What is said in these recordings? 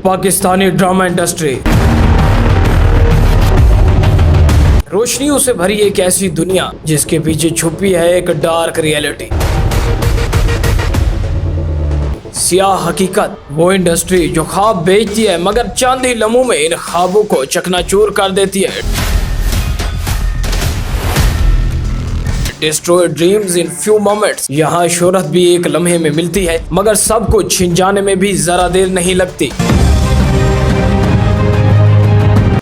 Pakistani drama industry रोशनियों से भरी एक ऐसी दुनिया जिसके पीछे छुपी है एक डार्क रियलिटी। सियाह हकीकत, वो इंडस्ट्री जो ख्वाब बेचती है मगर चंद ही लम्हों में इन ख्वाबों को चकनाचूर कर देती है। Destroy dreams in few moments. यहाँ शोहरत भी एक लम्हे में मिलती है मगर सब कुछ छिन जाने में भी जरा देर नहीं लगती।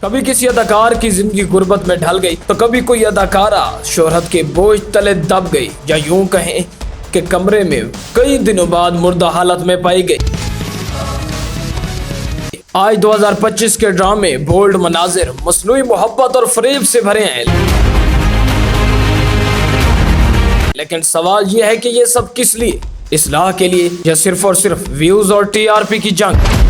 कभी किसी अदाकार की जिंदगी गुर्बत में ढल गई तो कभी कोई अदाकारा शोहरत के बोझ तले दब गई, या यूं कहें कि कमरे में कई दिनों बाद मुर्दा हालत में पाई गई। आज 2025 के ड्रामे बोल्ड मनाजिर, मसनूई मोहब्बत और फरेब से भरे हैं। लेकिन सवाल यह है कि ये सब किस लिए? इस्लाह के लिए या सिर्फ और सिर्फ व्यूज और टीआरपी की जंग?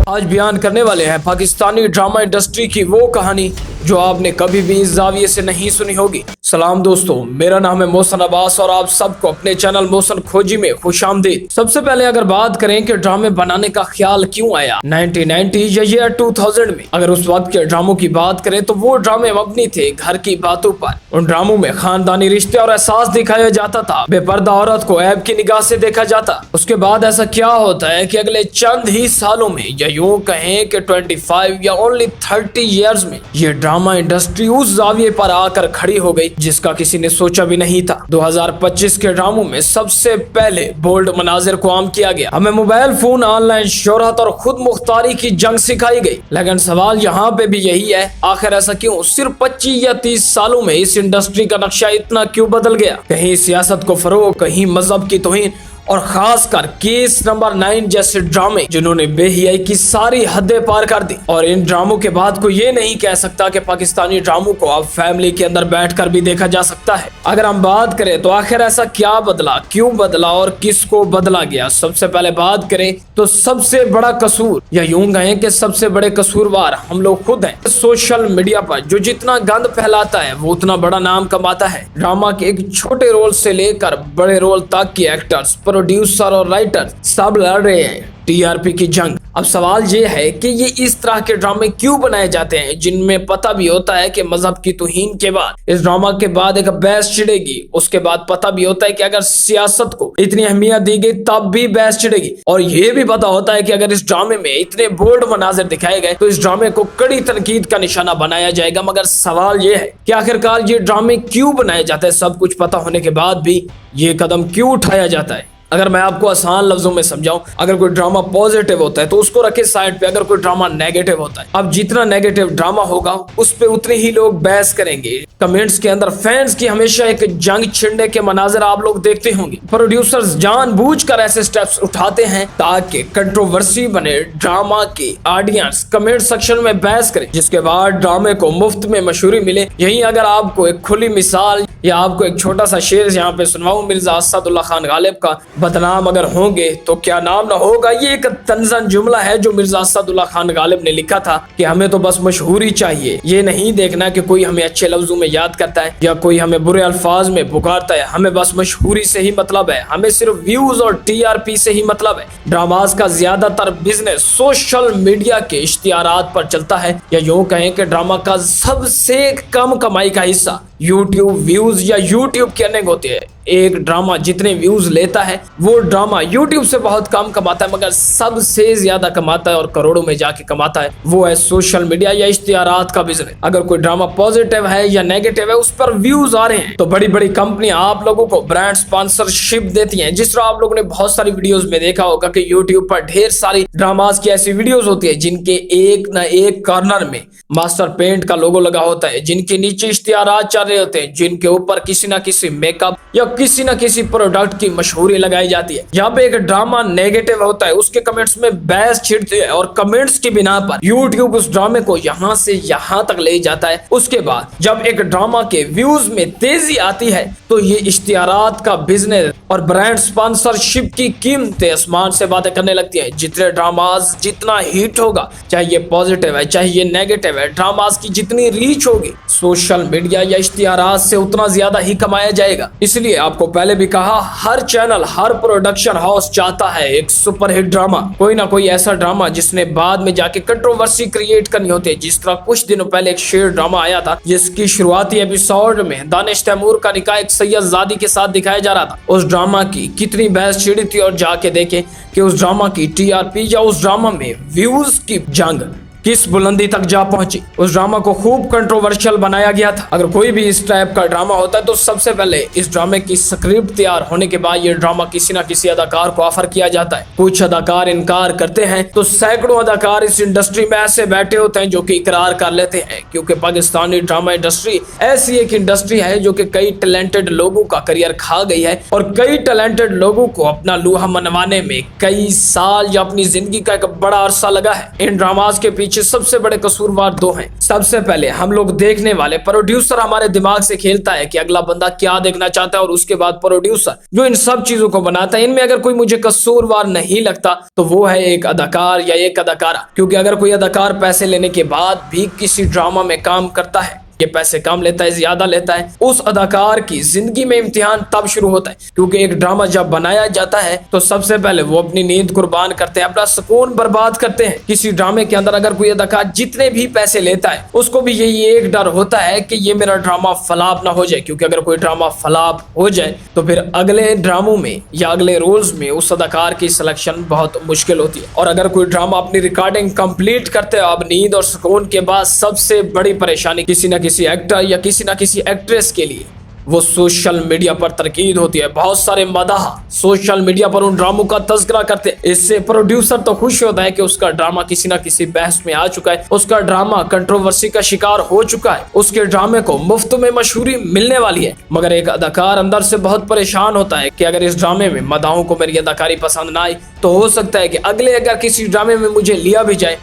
आज बयान करने वाले हैं पाकिस्तानी ड्रामा इंडस्ट्री की वो कहानी जो आपने कभी भी इस जाविये से नहीं सुनी होगी। सलाम दोस्तों, मेरा नाम है मोहसन अब्बास और आप सबको अपने चैनल मोहसन खोजी में खुशामदीद। सबसे पहले अगर बात करें कि ड्रामे बनाने का ख्याल क्यों आया 1990 या ईयर 2000 में, अगर उस वक्त के ड्रामों की बात करें तो वो ड्रामे मबनी थे घर की बातों पर। उन ड्रामों में खानदानी रिश्ते और एहसास दिखाया जाता था, बेपर्दा औरत को ऐब की निगाह से देखा जाता। उसके बाद ऐसा क्या होता है कि अगले चंद ही सालों में, या यूं कहें कि 25 या ओनली 30 ईयर्स में, ये ड्रामा इंडस्ट्री उस जाविये पर आकर खड़ी हो गई जिसका किसी ने सोचा भी नहीं था। 2025 के ड्रामों में सबसे पहले बोल्ड मनाजिर को आम किया गया। हमें मोबाइल फोन, ऑनलाइन शोहरत और खुद मुख्तारी की जंग सिखाई गई। लेकिन सवाल यहाँ पे भी यही है, आखिर ऐसा क्यों? सिर्फ 25 या 30 सालों में इस इंडस्ट्री का नक्शा इतना क्यों बदल गया? कहीं सियासत को फरोग, कहीं मजहब की तौहीन और खासकर केस नंबर 9 जैसे ड्रामे जिन्होंने बेहियाई की सारी हदें पार कर दी। और इन ड्रामों के बाद को ये नहीं कह सकता कि पाकिस्तानी ड्रामों को अब फैमिली के अंदर बैठकर भी देखा जा सकता है। अगर हम बात करें तो आखिर ऐसा क्या बदला, क्यों बदला और किसको बदला गया? सबसे पहले बात करें तो सबसे बड़ा कसूर, या यूं कहें कि सबसे बड़े कसूरवार हम लोग खुद हैं। सोशल मीडिया पर जो जितना गंद फैलाता है वो उतना बड़ा नाम कमाता है। ड्रामा के एक छोटे रोल से लेकर बड़े रोल तक के एक्टर्स, प्रोड्यूसर और राइटर सब लड़ रहे हैं टीआरपी की जंग। अब सवाल ये है कि ये इस तरह के ड्रामे क्यों बनाए जाते हैं जिनमें पता भी होता है कि मजहब की तौहीन के बाद इस ड्रामा के बाद एक बहस छिड़ेगी, उसके बाद पता भी होता है कि अगर सियासत को इतनी अहमियत दी गई तब भी बहस छिड़ेगी, और ये भी पता होता है कि अगर इस ड्रामे में इतने बोल्ड मनाजिर दिखाए गए तो इस ड्रामे को कड़ी तनकीद का निशाना बनाया जाएगा। मगर सवाल ये है कि आखिरकार ये ड्रामे क्यों बनाए जाते हैं? सब कुछ पता होने के बाद भी ये कदम क्यों उठाया जाता है? अगर मैं आपको आसान लफ्जों में समझाऊं, अगर कोई ड्रामा पॉजिटिव होता है तो उसको रखे साइड पे, अगर कोई ड्रामा नेगेटिव होता है, अब जितना नेगेटिव ड्रामा होगा उस पे उतने ही लोग बहस करेंगे। कमेंट्स के अंदर फैंस की हमेशा एक जंग छिड़ने के मनाजिर आप लोग देखते होंगे। प्रोड्यूसर्स जानबूझकर ऐसे स्टेप्स उठाते हैं ताकि कंट्रोवर्सी बने, ड्रामा की ऑडियंस कमेंट सेक्शन में बहस करे, जिसके बाद ड्रामे को मुफ्त में मशहूरी मिले। यही अगर आपको एक खुली मिसाल या आपको एक छोटा सा शेर यहाँ पे सुनवाऊं मिर्जा असदुल्ला खान गालिब का, बदनाम अगर होंगे तो क्या नाम ना होगा। ये एक तंज़न जुमला है जो मिर्जा असदुल्ला खान गालिब ने लिखा था कि हमें तो बस मशहूरी चाहिए, ये नहीं देखना कि कोई हमें अच्छे लफ्जों में याद करता है या कोई हमें बुरे अल्फाज में पुकारता है। हमें बस मशहूरी से ही मतलब है, हमें सिर्फ व्यूज और टीआरपी से ही मतलब है। ड्रामास का ज्यादातर बिजनेस सोशल मीडिया के इश्तिहारात पर चलता है, या यूं कहें कि ड्रामा का सबसे कम कमाई का हिस्सा यूट्यूब व्यूज या यूट्यूब की अर्निंग होती है। एक ड्रामा जितने व्यूज लेता है वो ड्रामा यूट्यूब से बहुत कम कमाता है, मगर सबसे ज्यादा कमाता है और करोड़ों में जाके कमाता है वो है सोशल मीडिया या इश्तिहारात का बिजनेस। अगर कोई ड्रामा पॉजिटिव है या नेगेटिव है, उस पर व्यूज आ रहे हैं तो बड़ी बड़ी कंपनियां आप लोगों को ब्रांड स्पॉन्सरशिप देती हैं। जिस तरह आप लोगों ने बहुत सारी वीडियोस में देखा होगा कि यूट्यूब पर ढेर सारी ड्रामास की ऐसी वीडियोस होती है जिनके एक न एक कॉर्नर में मास्टर पेंट का लोगो लगा होता है, जिनके नीचे इश्तिहारात चल रहे होते हैं, जिनके ऊपर किसी ना किसी मेकअप या किसी ना किसी प्रोडक्ट की मशहूरी लगाई जाती है। जहाँ पे एक ड्रामा नेगेटिव होता है उसके कमेंट्स में बहस छिड़ते हैं और कमेंट्स की बिना पर यूट्यूब उस ड्रामे को यहाँ से यहाँ तक ले जाता है। उसके बाद जब एक ड्रामा के व्यूज में तेजी आती है तो ये इश्तिहारात का बिजनेस और ब्रांड स्पॉन्सरशिप की कीमतें आसमान से बातें करने लगती है। जितने ड्रामास जितना हिट होगा, चाहे ये पॉजिटिव है चाहे ये नेगेटिव है, ड्रामास की जितनी रीच होगी सोशल मीडिया या इश्तिहारात से उतना ज्यादा ही कमाया जाएगा। इसलिए आपको पहले भी कहा, हर चैनल, हर प्रोडक्शन हाउस चाहता है एक सुपरहिट ड्रामा, कोई ना कोई ऐसा ड्रामा जिसने बाद में जाके कंट्रोवर्सी क्रिएट करनी होती है। जिस तरह कुछ दिनों पहले एक शेर ड्रामा आया था, जिसकी शुरुआती एपिसोड में दानिश तैमूर का निकाह एक सैयदजादी के साथ दिखाया जा रहा था। उस ड्रामा की कितनी बहस छिड़ी थी, और जाके देखें कि उस ड्रामा की टीआरपी या उस ड्रामा में व्यूज की जंग किस बुलंदी तक जा पहुंची। उस ड्रामा को खूब कंट्रोवर्शियल बनाया गया था। अगर कोई भी इस टाइप का ड्रामा होता है तो सबसे पहले इस ड्रामे की स्क्रिप्ट तैयार होने के बाद ये ड्रामा किसी ना किसी अदाकार को ऑफर किया जाता है। कुछ अदाकार इनकार करते हैं तो सैकड़ों अदाकार इस इंडस्ट्री में ऐसे बैठे होते हैं जो कि इकरार कर लेते हैं, क्योंकि पाकिस्तानी ड्रामा इंडस्ट्री ऐसी एक इंडस्ट्री है जो कि कई टैलेंटेड लोगों का करियर खा गई है, और कई टैलेंटेड लोगों को अपना लूहा मनवाने में कई साल या अपनी जिंदगी का एक बड़ा अरसा लगा है। इन ड्रामास के पीछे सबसे बड़े कसूरवार दो हैं। सबसे पहले हम लोग देखने वाले प्रोड्यूसर हमारे दिमाग से खेलता है कि अगला बंदा क्या देखना चाहता है, और उसके बाद प्रोड्यूसर जो इन सब चीजों को बनाता है। इनमें अगर कोई मुझे कसूरवार नहीं लगता तो वो है एक अदाकार या एक अदाकारा, क्योंकि अगर कोई अदाकार पैसे लेने के बाद भी किसी ड्रामा में काम करता है, ये पैसे कम लेता है, ज्यादा लेता है, उस अदाकार की जिंदगी में इम्तिहान तब शुरू होता है। क्योंकि एक ड्रामा जब बनाया जाता है तो सबसे पहले वो अपनी नींद कुर्बान करते हैं, अपना सुकून बर्बाद करते हैं। किसी ड्रामे के अंदर अगर कोई अदाकार जितने भी पैसे लेता है, उसको भी यही एक डर होता है कि ये मेरा ड्रामा फ्लॉप ना हो जाए, क्योंकि अगर कोई ड्रामा फ्लॉप हो जाए तो फिर अगले ड्रामों में या अगले रोल्स में उस अदाकार की सिलेक्शन बहुत मुश्किल होती है। और अगर कोई ड्रामा अपनी रिकॉर्डिंग कंप्लीट करते हो अब नींद और सुकून के बाद, सबसे बड़ी परेशानी किसी न किसी एक्टर या किसी ना किसी एक्ट्रेस के लिए वो सोशल मीडिया पर तनकीद होती है। बहुत सारे मदाह सोशल मीडिया पर उन ड्रामों का तज़किरा करते हैं। इससे प्रोड्यूसर तो खुश होता है कि उसका ड्रामा किसी ना किसी बहस में आ चुका है, उसका ड्रामा कंट्रोवर्सी का शिकार हो चुका है, उसके ड्रामे को मुफ्त में मशहूरी मिलने वाली है। मगर एक अदाकार अंदर से बहुत परेशान होता है कि अगर इस ड्रामे में मदाहों को मेरी अदाकारी पसंद ना आई तो हो सकता है कि अगले अगर किसी ड्रामे में मुझे लिया भी जाए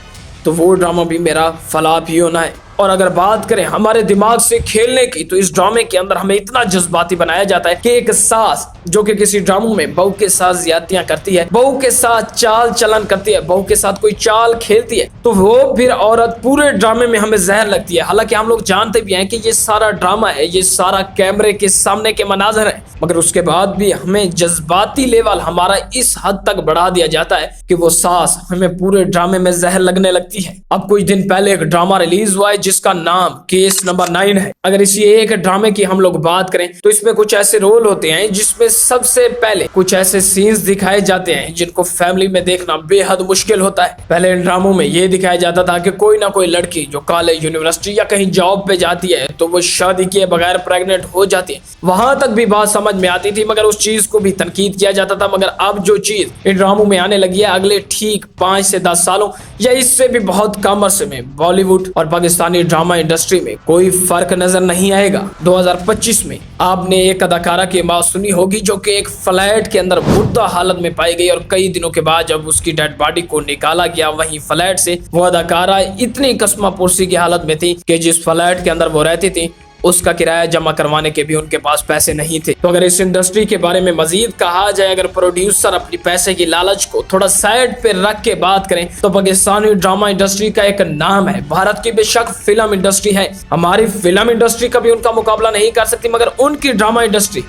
तो वो ड्रामा भी मेरा फ्लॉप ही होना है। और अगर बात करें हमारे दिमाग से खेलने की, तो इस ड्रामे के अंदर हमें इतना जज्बाती बनाया जाता है कि एक सास जो कि किसी ड्रामों में बहू के साथ ज्यादतियां करती है, बहू के साथ चाल चलन करती है, बहू के साथ कोई चाल खेलती है, तो वो फिर औरत पूरे ड्रामे में हमें जहर लगती है। हालांकि हम लोग जानते भी हैं कि ये सारा ड्रामा है, ये सारा कैमरे के सामने के मनाजर है, मगर उसके बाद भी हमें जज्बाती लेवल हमारा इस हद तक बढ़ा दिया जाता है कि वो सास हमें पूरे ड्रामे में जहर लगने लगती है। अब कुछ दिन पहले एक ड्रामा रिलीज हुआ है जिसका नाम केस नंबर 9 है। अगर इसी एक ड्रामे की हम लोग बात करें तो इसमें कुछ ऐसे रोल होते हैं जिसमें सबसे पहले कुछ ऐसे सीन्स दिखाए जाते हैं जिनको फैमिली में देखना बेहद मुश्किल होता है। पहले इन ड्रामों में ये दिखाया जाता था कि कोई ना कोई लड़की जो कॉलेज, यूनिवर्सिटी या कहीं जॉब पे जाती है तो वो शादी किए बगैर प्रेग्नेंट हो जाती है। वहां तक भी बात समझ में आती थी, मगर उस चीज को भी तनकीद किया जाता था। मगर अब जो चीज इन ड्रामों में आने लगी है अगले ठीक 5 से 10 सालों या इससे भी बहुत कम अरसे में बॉलीवुड और पाकिस्तानी ड्रामा इंडस्ट्री में कोई फर्क नजर नहीं आएगा। 2025 में आपने एक अदाकारा की बात सुनी होगी जो कि एक फ्लैट के अंदर मुर्दा हालत में पाई गई, और कई दिनों के बाद जब उसकी डेड बॉडी को निकाला गया वहीं फ्लैट से, वो अदाकारा इतनी कस्मा पुरसी की हालत में थी कि जिस फ्लैट के अंदर वो रहती थी उसका किराया जमा करवाने के भी उनके पास पैसे नहीं थे। तो अगर इस इंडस्ट्री के बारे में मजीद कहा जाए, अगर प्रोड्यूसर अपनी पैसे की लालच को थोड़ा साइड पे रख के बात करें तो पाकिस्तानी ड्रामा इंडस्ट्री का एक नाम है। भारत की बेशक फिल्म इंडस्ट्री है, हमारी फिल्म इंडस्ट्री कभी उनका मुकाबला नहीं कर सकती, मगर उनकी ड्रामा इंडस्ट्री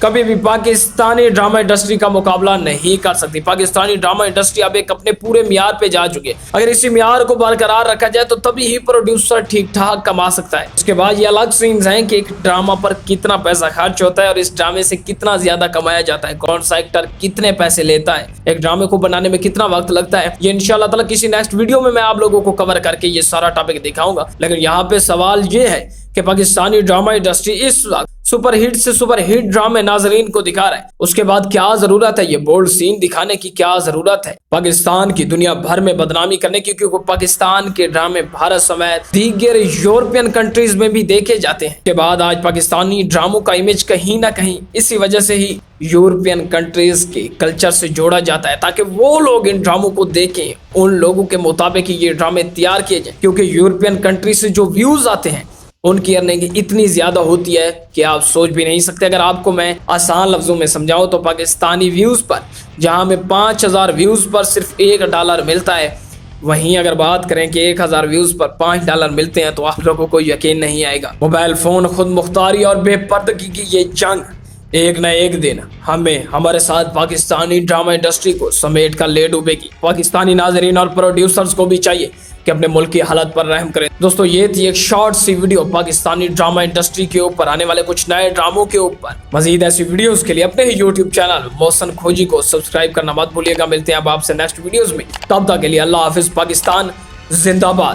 कभी भी पाकिस्तानी ड्रामा इंडस्ट्री का मुकाबला नहीं कर सकती। पाकिस्तानी ड्रामा इंडस्ट्री अब एक अपने पूरे मियार पे जा चुकी है। अगर इसी मियार को बरकरार रखा जाए तो तभी ही प्रोड्यूसर ठीक ठाक कमा सकता है। उसके बाद ये अलग सीन्स हैं कि एक ड्रामा पर कितना पैसा खर्च होता है और इस ड्रामे से कितना ज्यादा कमाया जाता है, कौन सा एक्टर कितने पैसे लेता है, एक ड्रामे को बनाने में कितना वक्त लगता है। ये इंशाल्लाह ताला किसी नेक्स्ट वीडियो में मैं आप लोगों को कवर करके ये सारा टॉपिक दिखाऊंगा। लेकिन यहाँ पे सवाल ये है कि पाकिस्तानी ड्रामा इंडस्ट्री इस वक्त सुपरहिट से सुपरहिट ड्रामे नाजरीन को दिखा रहा है, उसके बाद क्या जरूरत है ये बोल्ड सीन दिखाने की, क्या जरूरत है पाकिस्तान की दुनिया भर में बदनामी करने की, क्योंकि पाकिस्तान के ड्रामे भारत समेत दीगर यूरोपियन कंट्रीज में भी देखे जाते हैं। के बाद आज पाकिस्तानी ड्रामों का इमेज कहीं ना कहीं इसी वजह से ही यूरोपियन कंट्रीज के कल्चर से जोड़ा जाता है, ताकि वो लोग इन ड्रामों को देखें, उन लोगों के मुताबिक ये ड्रामे तैयार किए जाए। क्योंकि यूरोपियन कंट्री से जो व्यूज आते हैं उनकी अर्निंग इतनी ज्यादा होती है कि आप सोच भी नहीं सकते। अगर आपको मैं आसान लफ्जों में समझाऊं तो पाकिस्तानी व्यूज पर, जहां में 5000 व्यूज पर सिर्फ $1 मिलता है, वहीं अगर बात करें कि 1000 व्यूज पर $5 मिलते हैं तो आप लोगों को यकीन नहीं आएगा। मोबाइल फोन खुद मुख्तारी और बेपर्दगी की ये जंग एक न एक दिन हमें हमारे साथ पाकिस्तानी ड्रामा इंडस्ट्री को समेट कर ले डूबेगी। पाकिस्तानी नाजरीन और प्रोड्यूसर्स को भी चाहिए कि अपने मुल्क की हालत पर रहम करें। दोस्तों ये थी एक शॉर्ट सी वीडियो पाकिस्तानी ड्रामा इंडस्ट्री के ऊपर आने वाले कुछ नए ड्रामों के ऊपर। मजीद ऐसी वीडियोस के लिए अपने ही यूट्यूब चैनल मोहसन खोजी को सब्सक्राइब करना मत भूलिएगा। मिलते हैं अब आपसे नेक्स्ट वीडियोस में, तब तक के लिए अल्लाह हाफिज। पाकिस्तान जिंदाबाद।